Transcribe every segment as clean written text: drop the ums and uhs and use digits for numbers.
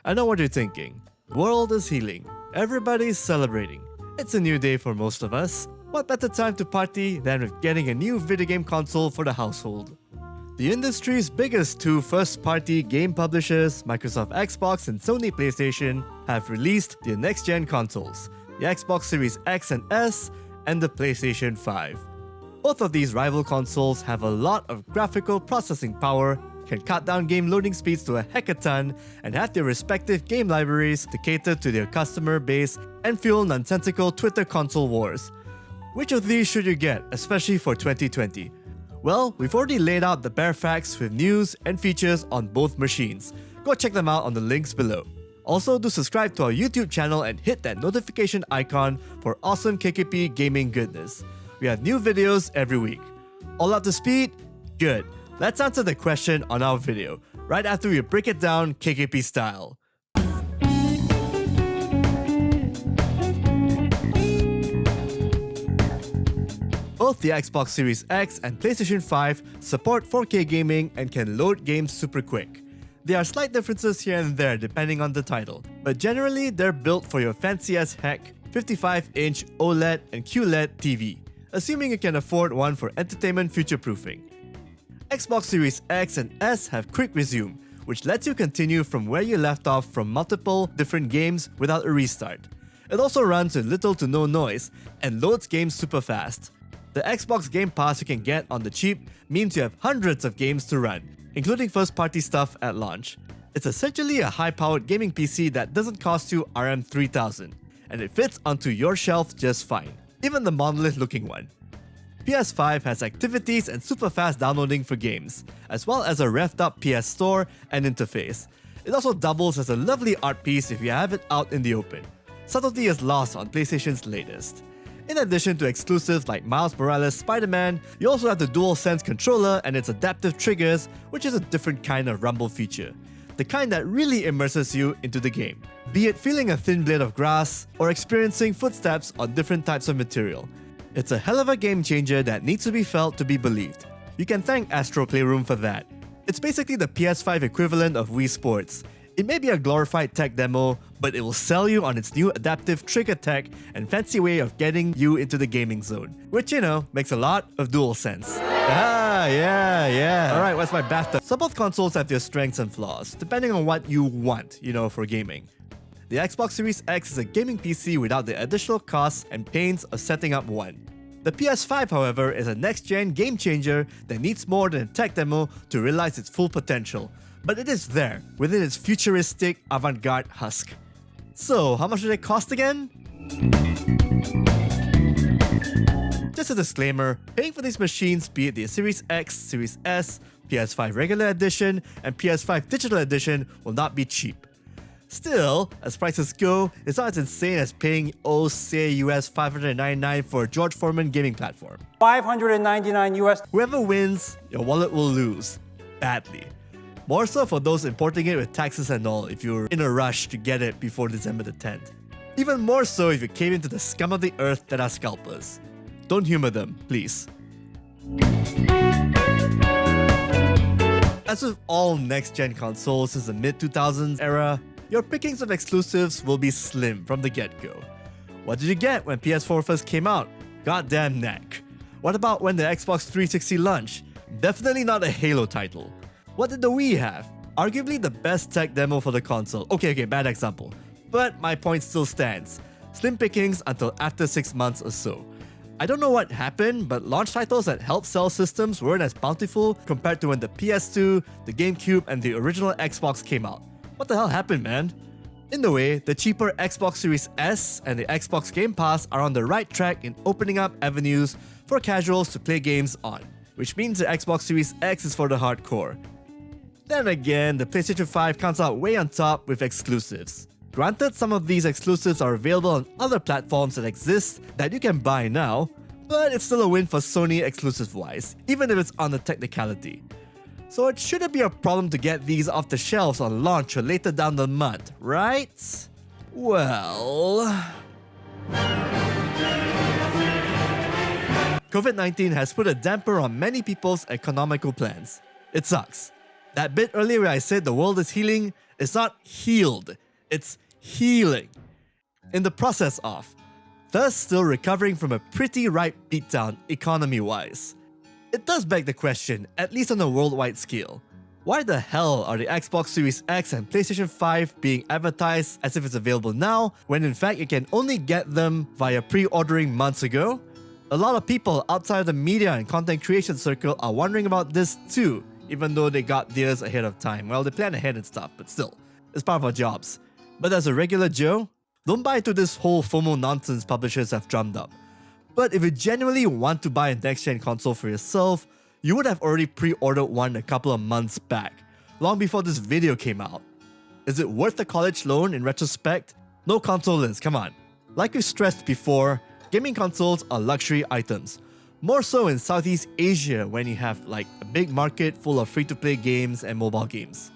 I know what you're thinking. World is healing. Everybody's celebrating. It's a new day for most of us. What better time to party than with getting a new video game console for the household? The industry's biggest two first-party game publishers, Microsoft Xbox and Sony PlayStation, have released their next-gen consoles, the Xbox Series X and S and the PlayStation 5. Both of these rival consoles have a lot of graphical processing power, can cut down game loading speeds to a heckaton, and have their respective game libraries to cater to their customer base and fuel nonsensical Twitter console wars. Which of these should you get, especially for 2020? Well, we've already laid out the bare facts with news and features on both machines. Go check them out on the links below. Also, do subscribe to our YouTube channel and hit that notification icon for awesome KKP gaming goodness. We have new videos every week. All up to speed? Good. Let's answer the question on our video, right after we break it down KKP style. Both the Xbox Series X and PlayStation 5 support 4K gaming and can load games super quick. There are slight differences here and there depending on the title, but generally they're built for your fancy as heck 55-inch OLED and QLED TV, assuming you can afford one for entertainment future-proofing. Xbox Series X and S have Quick Resume, which lets you continue from where you left off from multiple different games without a restart. It also runs with little to no noise and loads games super fast. The Xbox Game Pass you can get on the cheap means you have hundreds of games to run, including first-party stuff at launch. It's essentially a high-powered gaming PC that doesn't cost you RM 3000, and it fits onto your shelf just fine, even the monolith-looking one. PS5 has activities and super fast downloading for games, as well as a revved up PS Store and interface. It also doubles as a lovely art piece if you have it out in the open. Subtlety is lost on PlayStation's latest. In addition to exclusives like Miles Morales' Spider-Man, you also have the DualSense controller and its adaptive triggers, which is a different kind of rumble feature. The kind that really immerses you into the game, be it feeling a thin blade of grass or experiencing footsteps on different types of material. It's a hell of a game changer that needs to be felt to be believed. You can thank Astro Playroom for that. It's basically the PS5 equivalent of Wii Sports. It may be a glorified tech demo, but it will sell you on its new adaptive trigger tech and fancy way of getting you into the gaming zone, which, you know, makes a lot of DualSense. Yeah. Alright, what's my bathtub? So both consoles have their strengths and flaws, depending on what you want, for gaming. The Xbox Series X is a gaming PC without the additional costs and pains of setting up one. The PS5, however, is a next-gen game changer that needs more than a tech demo to realize its full potential, but it is there, within its futuristic avant-garde husk. So, how much do they cost again? Just a disclaimer, paying for these machines, be it the Series X, Series S, PS5 Regular Edition, and PS5 Digital Edition, will not be cheap. Still, as prices go, it's not as insane as paying, say US $599 for a George Foreman gaming platform. $599 US. Whoever wins, your wallet will lose. Badly. More so for those importing it with taxes and all if you're in a rush to get it before December the 10th. Even more so if you cave into the scum of the earth that are scalpers. Don't humor them, please. As with all next-gen consoles since the mid-2000s era, your pickings of exclusives will be slim from the get-go. What did you get when PS4 first came out? Goddamn neck. What about when the Xbox 360 launched? Definitely not a Halo title. What did the Wii have? Arguably the best tech demo for the console. Okay, bad example. But my point still stands. Slim pickings until after 6 months or so. I don't know what happened, but launch titles that helped sell systems weren't as bountiful compared to when the PS2, the GameCube, and the original Xbox came out. What the hell happened, man? In the way, the cheaper Xbox Series S and the Xbox Game Pass are on the right track in opening up avenues for casuals to play games on, which means the Xbox Series X is for the hardcore. Then again, the PlayStation 5 comes out way on top with exclusives. Granted, some of these exclusives are available on other platforms that exist that you can buy now, but it's still a win for Sony exclusive-wise, even if it's on the technicality. So it shouldn't be a problem to get these off the shelves on launch or later down the month, right? Well... COVID-19 has put a damper on many people's economical plans. It sucks. That bit earlier where I said the world is healing, It's not healed, it's healing. In the process of, thus still recovering from a pretty ripe beatdown economy-wise. It does beg the question, at least on a worldwide scale. Why the hell are the Xbox Series X and PlayStation 5 being advertised as if it's available now, when in fact you can only get them via pre-ordering months ago? A lot of people outside of the media and content creation circle are wondering about this too, even though they got theirs ahead of time. Well, they plan ahead and stuff, but still, it's part of our jobs. But as a regular Joe, don't buy into this whole FOMO nonsense publishers have drummed up. But if you genuinely want to buy a next-gen console for yourself, you would have already pre-ordered one a couple of months back, long before this video came out. Is it worth the college loan in retrospect? No console is, come on. Like we stressed before, gaming consoles are luxury items. More so in Southeast Asia when you have like a big market full of free-to-play games and mobile games.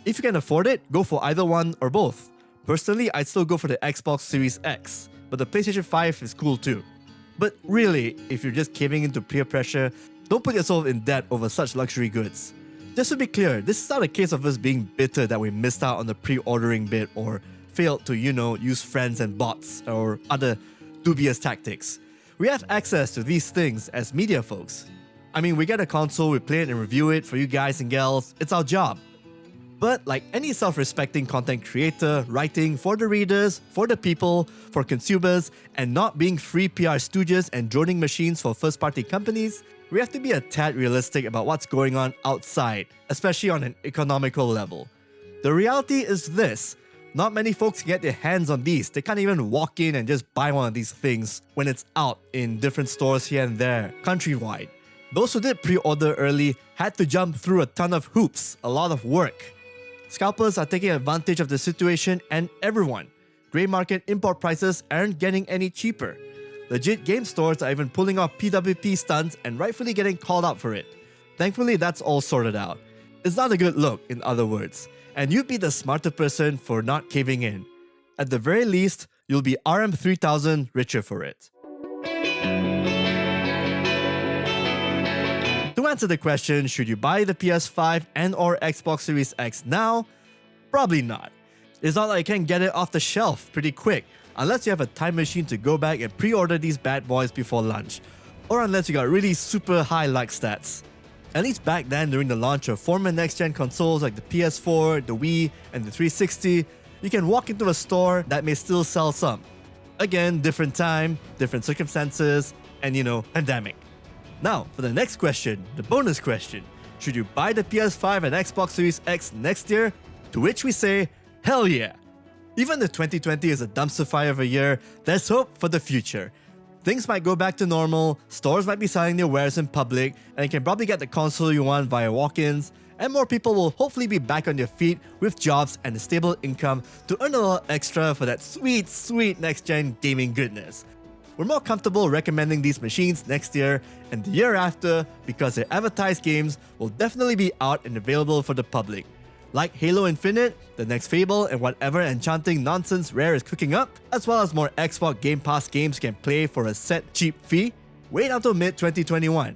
If you can afford it, go for either one or both. Personally, I'd still go for the Xbox Series X, but the PlayStation 5 is cool too. But really, if you're just caving into peer pressure, don't put yourself in debt over such luxury goods. Just to be clear, this is not a case of us being bitter that we missed out on the pre-ordering bit or failed to, use friends and bots or other dubious tactics. We have access to these things as media folks. I mean, we get a console, we play it and review it for you guys and gals, it's our job. But like any self-respecting content creator, writing for the readers, for the people, for consumers, and not being free PR stooges and droning machines for first-party companies, we have to be a tad realistic about what's going on outside, especially on an economical level. The reality is this: not many folks get their hands on these. They can't even walk in and just buy one of these things when it's out in different stores here and there, countrywide. Those who did pre-order early had to jump through a ton of hoops, a lot of work. Scalpers are taking advantage of the situation, and everyone. Grey market import prices aren't getting any cheaper. Legit game stores are even pulling off PWP stunts and rightfully getting called out for it. Thankfully, that's all sorted out. It's not a good look, in other words, and you'd be the smarter person for not caving in. At the very least, you'll be RM3000 richer for it. To answer the question, should you buy the PS5 and or Xbox Series X now? Probably not. It's not like you can get it off the shelf pretty quick, unless you have a time machine to go back and pre-order these bad boys before lunch, or unless you got really super high like stats. At least back then, during the launch of former next-gen consoles like the PS4, the Wii, and the 360, you can walk into a store that may still sell some. Again, different time, different circumstances, and pandemic. Now, for the next question, the bonus question. Should you buy the PS5 and Xbox Series X next year? To which we say, hell yeah! Even if 2020 is a dumpster fire of a year, there's hope for the future. Things might go back to normal, stores might be selling their wares in public, and you can probably get the console you want via walk-ins, and more people will hopefully be back on their feet with jobs and a stable income to earn a little extra for that sweet, sweet next-gen gaming goodness. We're more comfortable recommending these machines next year and the year after because their advertised games will definitely be out and available for the public. Like Halo Infinite, the next Fable, and whatever enchanting nonsense Rare is cooking up, as well as more Xbox Game Pass games you can play for a set cheap fee, wait until mid-2021.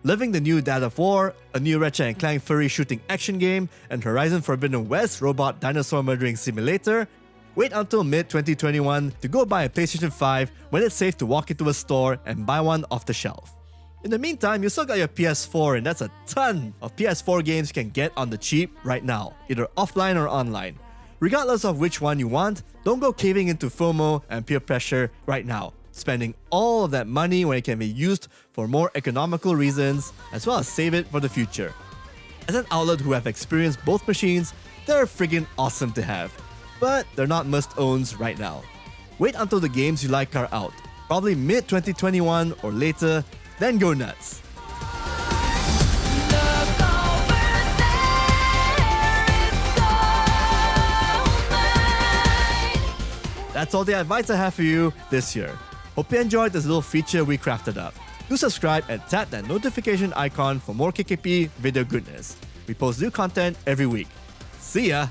Living the new Dad of War, a new Ratchet & Clank furry shooting action game, and Horizon Forbidden West robot dinosaur murdering simulator, wait until mid-2021 to go buy a PlayStation 5 when it's safe to walk into a store and buy one off the shelf. In the meantime, you still got your PS4, and that's a ton of PS4 games you can get on the cheap right now, either offline or online. Regardless of which one you want, don't go caving into FOMO and peer pressure right now, spending all of that money when it can be used for more economical reasons, as well as save it for the future. As an outlet who have experienced both machines, they're friggin' awesome to have. But they're not must-owns right now. Wait until the games you like are out, probably mid-2021 or later, then go nuts. That's all the advice I have for you this year. Hope you enjoyed this little feature we crafted up. Do subscribe and tap that notification icon for more KKP video goodness. We post new content every week. See ya!